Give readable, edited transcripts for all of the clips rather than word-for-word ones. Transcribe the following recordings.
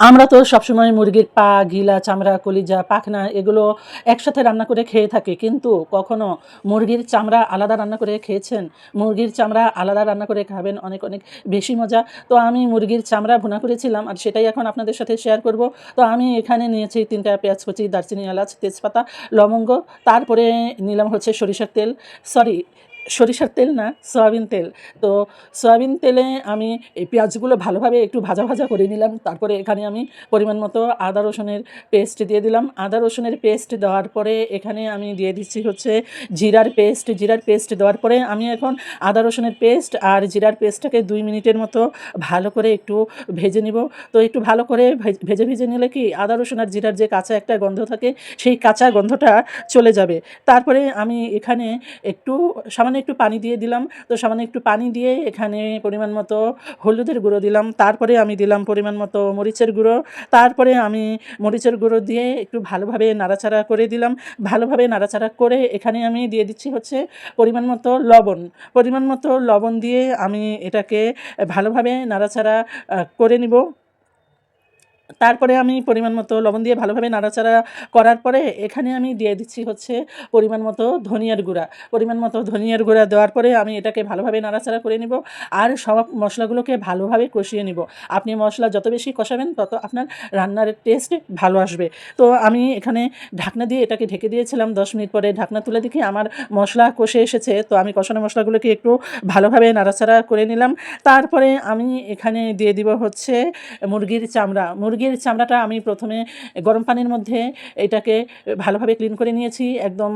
আমরা তো সবসময় মুরগির পা, গিলা, চামড়া, কলিজা, পাখনা এগুলো একসাথে রান্না করে খেয়ে থাকি। কিন্তু কখনো মুরগির চামড়া আলাদা রান্না করে খেয়েছেন? মুরগির চামড়া আলাদা রান্না করে খাবেন, অনেক, অনেক বেশি মজা। তো আমি মুরগির চামড়া ভুনা করেছিলাম আর সেটাই এখন আপনাদের সাথে শেয়ার করব। তো আমি এখানে নিয়েছি ৩ টা পেঁয়াজ কুচি, দারচিনি, এলাচ, তেজপাতা, লবঙ্গ। তারপরে নিলাম হচ্ছে সরিষার তেল, সরি সরিষার তেল না, সয়াবিন তেল। তো সয়াবিন তেলে আমি এই পেঁয়াজগুলো ভালোভাবে একটু ভাজা, ভাজা করে নিলাম। তারপরে এখানে আমি পরিমাণ মতো আদা রসুনের পেস্ট দিয়ে দিলাম। আদা রসুনের পেস্ট দেওয়ার পরে এখানে আমি দিয়ে দিচ্ছি হচ্ছে জিরার পেস্ট। জিরার পেস্ট দেওয়ার পরে আমি এখন আদা রসুনের পেস্ট আর জিরার পেস্টটাকে ২ মিনিটের মতো ভালো করে একটু ভেজে নিব। তো একটু ভালো করে ভেজে নিলে কি আদা রসুন আর জিরার যে কাঁচা একটা গন্ধ থাকে, সেই কাঁচা গন্ধটা চলে যাবে। তারপরে আমি এখানে সামান্য একটু পানি দিয়ে দিলাম। তো সামান্য একটু পানি দিয়ে এখানে পরিমাণ মতো হলুদের গুঁড়ো দিলাম। তারপরে আমি দিলাম পরিমাণ মতো মরিচের গুঁড়ো। তারপরে আমি মরিচের গুঁড়ো দিয়ে একটু ভালোভাবে নাড়াচাড়া করে দিলাম। ভালোভাবে নাড়াচাড়া করে এখানে আমি দিয়ে দিচ্ছি হচ্ছে পরিমাণ মতো লবণ। পরিমাণ মতো লবণ দিয়ে আমি এটাকে ভালোভাবে নাড়াচাড়া করে নিব। তারপরে আমি পরিমাণ মতো লবণ দিয়ে ভালোভাবে নাড়াচাড়া করার পরে এখানে আমি দিয়ে দিচ্ছি হচ্ছে পরিমাণ মতো ধনিয়ার গুঁড়া। পরিমাণ মতো ধনিয়ার গুঁড়া দেওয়ার পরে আমি এটাকে ভালোভাবে নাড়াচাড়া করে নিব আর সব মশলাগুলোকে ভালোভাবে কষিয়ে নিব। আপনি মশলা যত বেশি কষাবেন তত আপনার রান্নার টেস্ট ভালো আসবে। তো আমি এখানে ঢাকনা দিয়ে এটাকে ঢেকে দিয়েছিলাম। ১০ মিনিট পরে ঢাকনা তুলে দেখি আমার মশলা কষে এসেছে। তো আমি কষানো মশলাগুলোকে একটু ভালোভাবে নাড়াচাড়া করে নিলাম। তারপরে আমি এখানে দিয়ে দিব হচ্ছে মুরগির চামড়া। মুরগির চামড়াটা আমি প্রথমে গরম পানির মধ্যে এটাকে ভালোভাবে ক্লিন করে নিয়েছি। একদম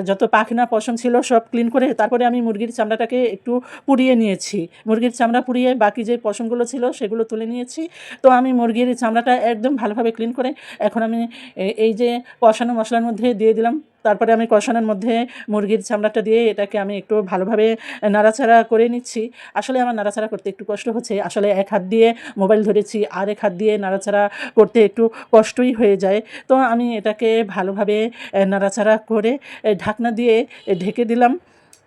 যত পাখনা পশম ছিল সব ক্লিন করে তারপরে আমি মুরগির চামড়াটাকে একটু পুড়িয়ে নিয়েছি। মুরগির চামড়া পুড়িয়ে বাকি যে পশমগুলো ছিল সেগুলো তুলে নিয়েছি। তো আমি মুরগির চামড়াটা একদম ভালোভাবে ক্লিন করে এখন আমি এই যে কষানো মশলার মধ্যে দিয়ে দিলাম। তারপরে আমি কষানোর মধ্যে মুরগির চামড়াটা দিয়ে এটাকে আমি একটু ভালোভাবে নাড়াচাড়া করে নিচ্ছি। আসলে আমার নাড়াচাড়া করতে একটু কষ্ট হচ্ছে। আসলে এক হাত দিয়ে মোবাইল ধরেছি আর এক হাত দিয়ে নাড়াচাড়া করতে একটু কষ্টই হয়ে যায়। তো আমি এটাকে ভালোভাবে নাড়াচাড়া করে ঢাকনা দিয়ে ঢেকে দিলাম।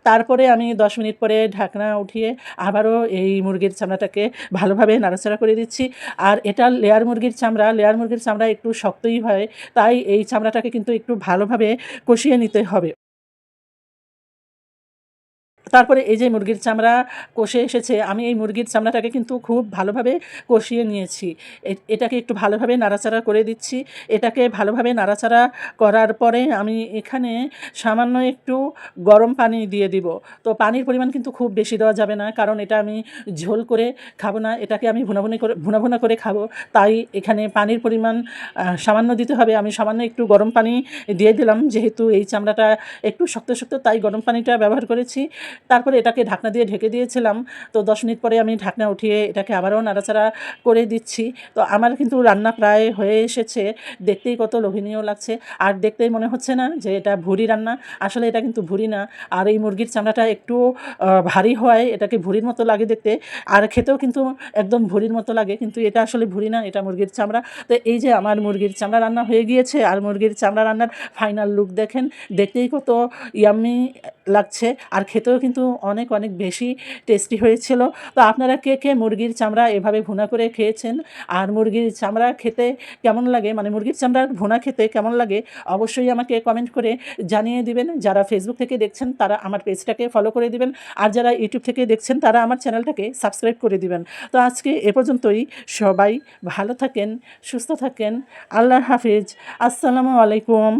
তারপরে আমি ১০ মিনিট পরে ঢাকনা উঠিয়ে আবারও এই মুরগির চামড়াটাকে ভালোভাবে নাড়াচাড়া করে দিচ্ছি। আর এটা লেয়ার মুরগির চামড়া, লেয়ার মুরগির চামড়া একটু শক্তই হয়। তাই এই চামড়াটাকে কিন্তু একটু ভালোভাবে কষিয়ে নিতে হবে। তারপরে এই যে মুরগির চামড়া কষে এসেছে, আমি এই মুরগির চামড়াটাকে কিন্তু খুব ভালোভাবে কষিয়ে নিয়েছি। এটাকে একটু ভালোভাবে নাড়াচাড়া করে দিচ্ছি। এটাকে ভালোভাবে নাড়াচাড়া করার পরে আমি এখানে সামান্য একটু গরম পানি দিয়ে দিব। তো পানির পরিমাণ কিন্তু খুব বেশি দেওয়া যাবে না। কারণ এটা আমি ঝোল করে খাবো না। এটাকে আমি ভুনা, ভুনা করে খাবো। তাই এখানে পানির পরিমাণ সামান্য দিতে হবে। আমি সামান্য একটু গরম পানি দিয়ে দিলাম। যেহেতু এই চামড়াটা একটু শক্ত, শক্ত তাই গরম পানিটা ব্যবহার করেছি। তারপরে এটাকে ঢাকনা দিয়ে ঢেকে দিয়েছিলাম। তো ১০ মিনিট পরে আমি ঢাকনা উঠিয়ে এটাকে আবারও নাড়াচাড়া করে দিচ্ছি। তো আমার কিন্তু রান্না প্রায় হয়ে এসেছে। দেখতেই কত লোভনীয় লাগছে। আর দেখতেই মনে হচ্ছে না যে এটা ভুঁড়ি রান্না। আসলে এটা কিন্তু ভুঁড়ি না। আর এই মুরগির চামড়াটা একটু ভারী হওয়ায় এটাকে ভুঁড়ির মতো লাগে দেখতে। আর খেতেও কিন্তু একদম ভুঁড়ির মতো লাগে। কিন্তু এটা আসলে ভুঁড়ি না, এটা মুরগির চামড়া। তো এই যে আমার মুরগির চামড়া রান্না হয়ে গিয়েছে আর মুরগির চামড়া রান্নার ফাইনাল লুক দেখেন। দেখতেই কত ইয়াম্মি লাগছে আর খেতেও কিন্তু অনেক, অনেক বেশি টেস্টি হয়েছিল। তো আপনারা কে, কে মুরগির চামড়া এভাবে ভুনা করে খেয়েছেন? আর মুরগির চামড়া খেতে কেমন লাগে, মানে মুরগির চামড়ার ভুনা খেতে কেমন লাগে অবশ্যই আমাকে কমেন্ট করে জানিয়ে দিবেন। যারা ফেসবুক থেকে দেখছেন তারা আমার পেজটাকে ফলো করে দিবেন। আর যারা ইউটিউব থেকে দেখছেন তারা আমার চ্যানেলটাকে সাবস্ক্রাইব করে দিবেন। তো আজকে এ পর্যন্তই। সবাই ভালো থাকেন, সুস্থ থাকেন। আল্লাহ হাফিজ। আসসালামু আলাইকুম।